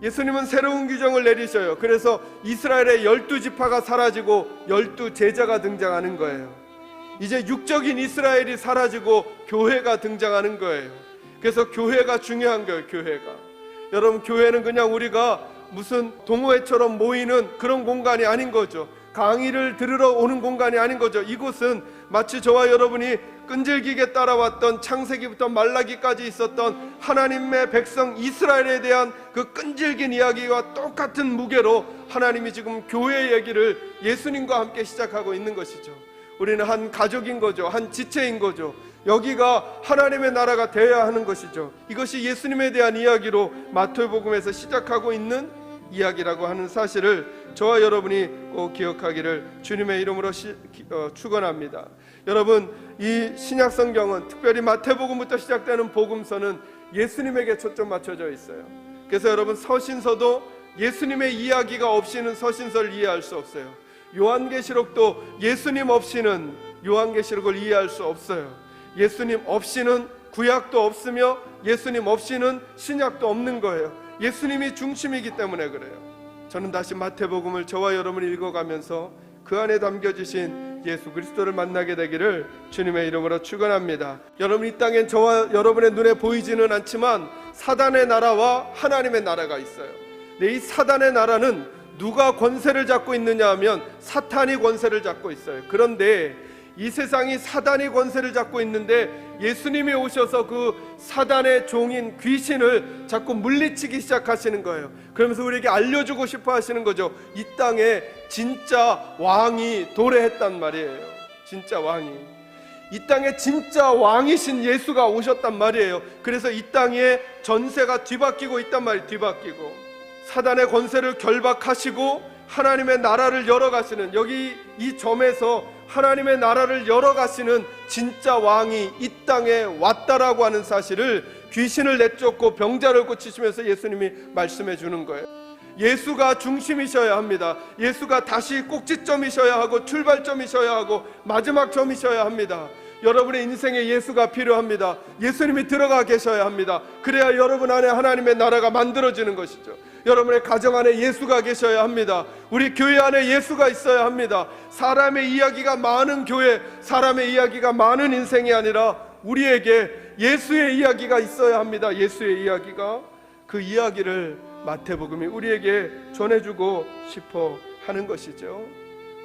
예수님은 새로운 규정을 내리셔요. 그래서 이스라엘의 12지파가 사라지고 12제자가 등장하는 거예요. 이제 육적인 이스라엘이 사라지고 교회가 등장하는 거예요. 그래서 교회가 중요한 거예요. 교회가. 여러분, 교회는 그냥 우리가 무슨 동호회처럼 모이는 그런 공간이 아닌 거죠. 강의를 들으러 오는 공간이 아닌 거죠. 이곳은 마치 저와 여러분이 끈질기게 따라왔던 창세기부터 말라기까지 있었던 하나님의 백성 이스라엘에 대한 그 끈질긴 이야기와 똑같은 무게로 하나님이 지금 교회 얘기를 예수님과 함께 시작하고 있는 것이죠. 우리는 한 가족인 거죠. 한 지체인 거죠. 여기가 하나님의 나라가 되어야 하는 것이죠. 이것이 예수님에 대한 이야기로 마태복음에서 시작하고 있는 이야기라고 하는 사실을 저와 여러분이 꼭 기억하기를 주님의 이름으로 축원합니다. 여러분, 이 신약 성경은 특별히 마태복음부터 시작되는 복음서는 예수님에게 초점 맞춰져 있어요. 그래서 여러분, 서신서도 예수님의 이야기가 없이는 서신서를 이해할 수 없어요. 요한계시록도 예수님 없이는 요한계시록을 이해할 수 없어요. 예수님 없이는 구약도 없으며 예수님 없이는 신약도 없는 거예요. 예수님이 중심이기 때문에 그래요. 저는 다시 마태복음을 저와 여러분이 읽어가면서 그 안에 담겨주신 예수 그리스도를 만나게 되기를 주님의 이름으로 축원합니다. 여러분, 이 땅엔 저와 여러분의 눈에 보이지는 않지만 사단의 나라와 하나님의 나라가 있어요. 근데 이 사단의 나라는 누가 권세를 잡고 있느냐 하면 사탄이 권세를 잡고 있어요. 그런데 이 세상이 사단이 권세를 잡고 있는데 예수님이 오셔서 그 사단의 종인 귀신을 자꾸 물리치기 시작하시는 거예요. 그러면서 우리에게 알려주고 싶어 하시는 거죠. 이 땅에 진짜 왕이 도래했단 말이에요. 진짜 왕이, 이 땅에 진짜 왕이신 예수가 오셨단 말이에요. 그래서 이 땅에 전세가 뒤바뀌고 있단 말이에요. 뒤바뀌고 사단의 권세를 결박하시고 하나님의 나라를 열어가시는, 여기 이 점에서 하나님의 나라를 열어가시는 진짜 왕이 이 땅에 왔다라고 하는 사실을 귀신을 내쫓고 병자를 고치시면서 예수님이 말씀해 주는 거예요. 예수가 중심이셔야 합니다. 예수가 다시 꼭지점이셔야 하고 출발점이셔야 하고 마지막 점이셔야 합니다. 여러분의 인생에 예수가 필요합니다. 예수님이 들어가 계셔야 합니다. 그래야 여러분 안에 하나님의 나라가 만들어지는 것이죠. 여러분의 가정 안에 예수가 계셔야 합니다. 우리 교회 안에 예수가 있어야 합니다. 사람의 이야기가 많은 교회, 사람의 이야기가 많은 인생이 아니라 우리에게 예수의 이야기가 있어야 합니다. 예수의 이야기가, 그 이야기를 마태복음이 우리에게 전해주고 싶어 하는 것이죠.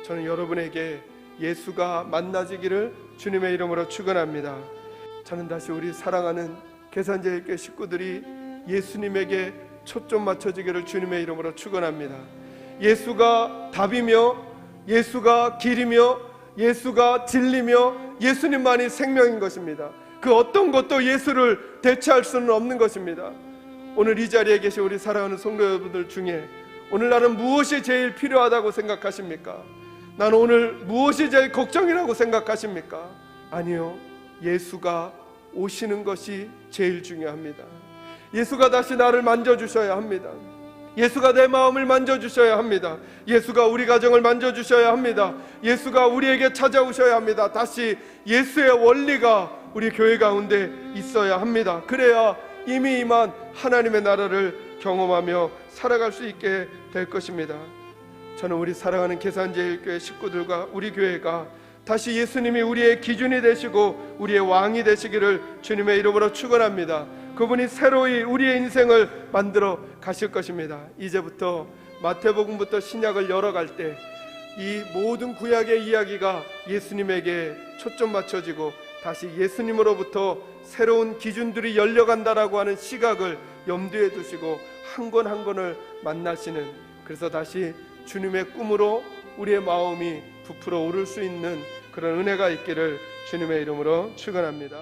저는 여러분에게 예수가 만나지기를 주님의 이름으로 축원합니다. 저는 다시 우리 사랑하는 계산제일교회 식구들이 예수님에게 초점 맞춰지기를 주님의 이름으로 축원합니다. 예수가 답이며 예수가 길이며 예수가 진리며 예수님만이 생명인 것입니다. 그 어떤 것도 예수를 대체할 수는 없는 것입니다. 오늘 이 자리에 계신 우리 사랑하는 성도 여러분들 중에 오늘 나는 무엇이 제일 필요하다고 생각하십니까? 나는 오늘 무엇이 제일 걱정이라고 생각하십니까? 아니요, 예수가 오시는 것이 제일 중요합니다. 예수가 다시 나를 만져주셔야 합니다. 예수가 내 마음을 만져주셔야 합니다. 예수가 우리 가정을 만져주셔야 합니다. 예수가 우리에게 찾아오셔야 합니다. 다시 예수의 원리가 우리 교회 가운데 있어야 합니다. 그래야 이미 임한 하나님의 나라를 경험하며 살아갈 수 있게 될 것입니다. 저는 우리 사랑하는 계산제일교회 식구들과 우리 교회가 다시 예수님이 우리의 기준이 되시고 우리의 왕이 되시기를 주님의 이름으로 축원합니다. 그분이 새로이 우리의 인생을 만들어 가실 것입니다. 이제부터 마태복음부터 신약을 열어갈 때 이 모든 구약의 이야기가 예수님에게 초점 맞춰지고 다시 예수님으로부터 새로운 기준들이 열려간다라고 하는 시각을 염두에 두시고 한 권 한 권을 만나시는, 그래서 다시 주님의 꿈으로 우리의 마음이 부풀어 오를 수 있는 그런 은혜가 있기를 주님의 이름으로 축원합니다.